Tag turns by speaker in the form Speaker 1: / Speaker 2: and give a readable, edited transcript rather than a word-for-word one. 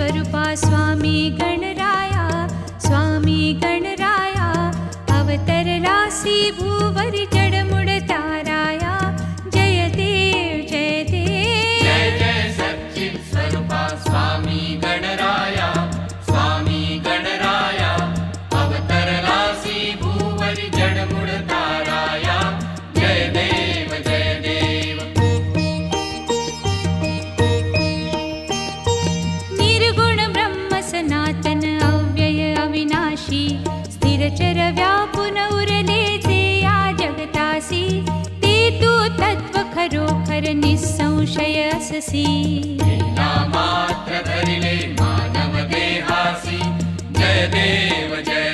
Speaker 1: स्वरूपा स्वामी गणराया, स्वामी गणराया अवतरलासी भूवरी जडमुड ताराया। जय देव जय देव,
Speaker 2: जय जय सच्चिद स्वरूपा स्वामी गणराया, स्वामी गणराया अवतरलासी भूवरी जडमुड ताराया। जय देव जय देव,
Speaker 1: निर्गुण ब्रह्म सनातन अव्यय अविनाशी, स्थिरचर व्यापून उरले जे या जगतासी। ते तू तत्व खरोखर निसंशय अससी,
Speaker 2: मात्र धरिले मानव देहासी। जय देव जय